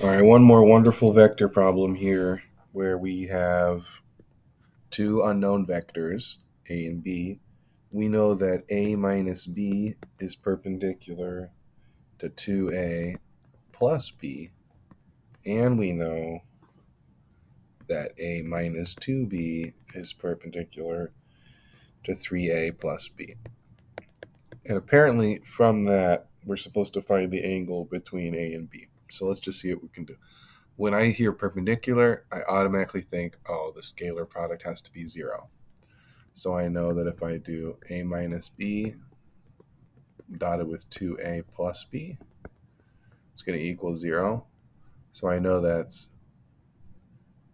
All right, one more wonderful vector problem here where we have two unknown vectors, a and b. We know that a minus b is perpendicular to 2a plus b, and we know that a minus 2b is perpendicular to 3a plus b. And apparently from that, we're supposed to find the angle between a and b. So let's just see what we can do. When I hear perpendicular, I automatically think, oh, the scalar product has to be 0. So I know that if I do a minus b dotted with 2a plus b, it's going to equal 0. So I know that's,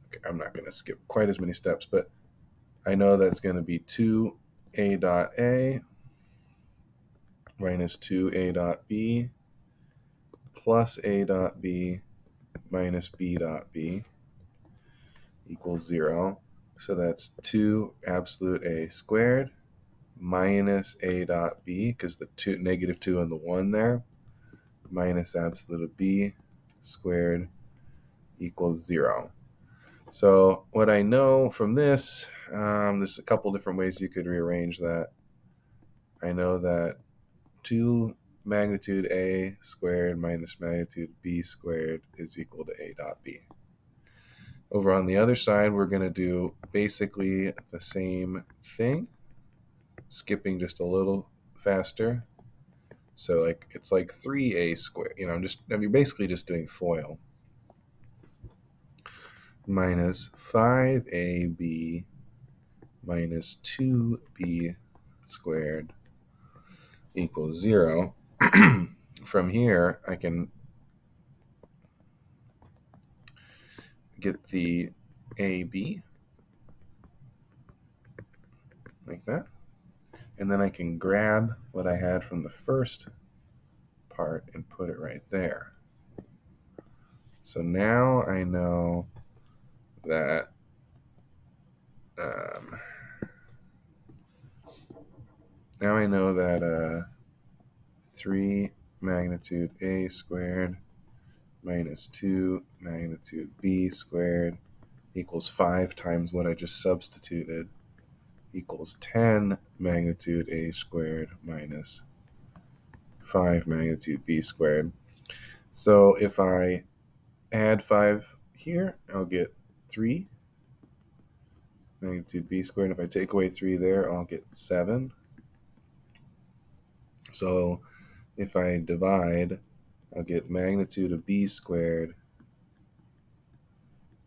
okay, I'm not going to skip quite as many steps, but I know that's going to be 2a dot a minus 2a dot b plus a dot b minus b dot b equals 0. So that's 2 absolute a squared minus a dot b, because the negative 2 and the 1 there, minus absolute of b squared equals 0. So what I know from this, there's a couple different ways you could rearrange that. I know that 2 magnitude a squared minus magnitude b squared is equal to a dot b. Over on the other side, we're going to do basically the same thing, skipping just a little faster. So it's like 3a squared. I'm basically just doing FOIL. Minus 5ab minus 2b squared equals 0. From here, I can get the ab like that. And then I can grab what I had from the first part and put it right there. So now I know that 3 magnitude a squared minus 2 magnitude b squared equals 5 times what I just substituted equals 10 magnitude a squared minus 5 magnitude b squared. So if I add 5 here, I'll get 3 magnitude b squared. If I take away 3 there, I'll get 7. So if I divide, I'll get magnitude of b squared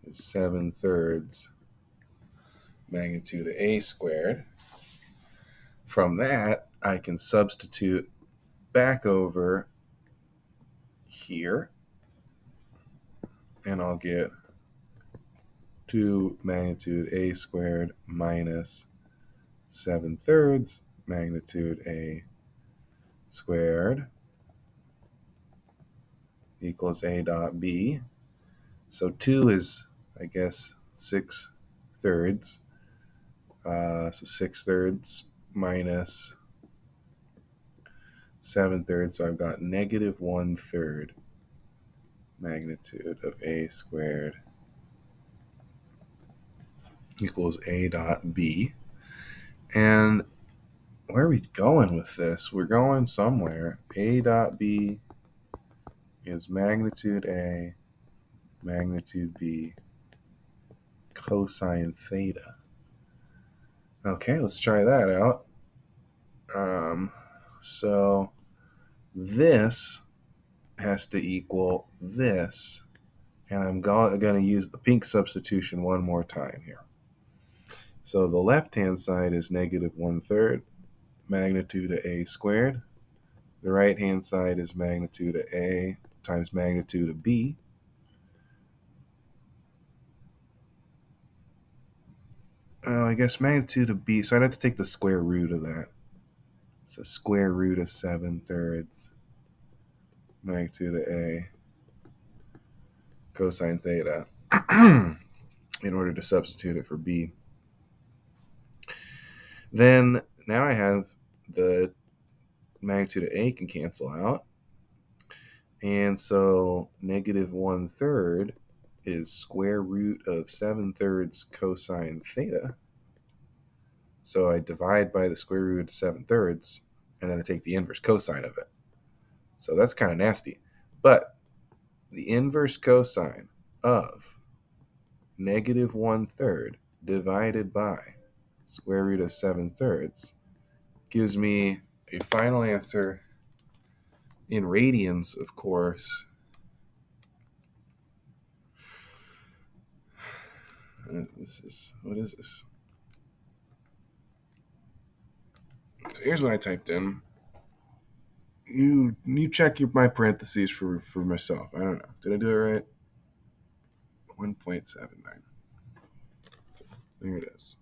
is 7/3 magnitude of a squared. From that, I can substitute back over here, and I'll get 2 magnitude a squared minus 7/3 magnitude a squared equals a dot b. So 2 is, I guess, 6/3. So 6/3 minus 7/3. So I've got negative 1/3 magnitude of a squared equals a dot b. And where are we going with this? We're going somewhere. A dot b is magnitude a, magnitude b, cosine theta. Okay, let's try that out. So this has to equal this, and I'm going to use the pink substitution one more time here. So the left-hand side is negative 1/3 magnitude of a squared. The right-hand side is magnitude of a times magnitude of b. I guess magnitude of b, so I'd have to take the square root of that. So square root of 7/3 magnitude of a cosine theta in order to substitute it for b. Then now I have the magnitude of a can cancel out, And so -1/3 is square root of 7/3 cosine theta. So I divide by the square root of 7/3, and then I take the inverse cosine of it. So that's kind of nasty. But the inverse cosine of -1/3 divided by square root of 7/3 gives me a final answer in radians, of course. What is this? So here's what I typed in. You check my parentheses for myself. I don't know. Did I do it right? 1.79. There it is.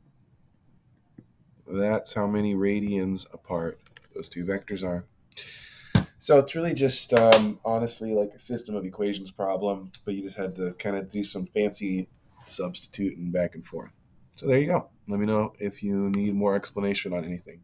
That's how many radians apart those two vectors are. So it's really just honestly like a system of equations problem, but you just had to kind of do some fancy substituting back and forth. So there you go. Let me know if you need more explanation on anything.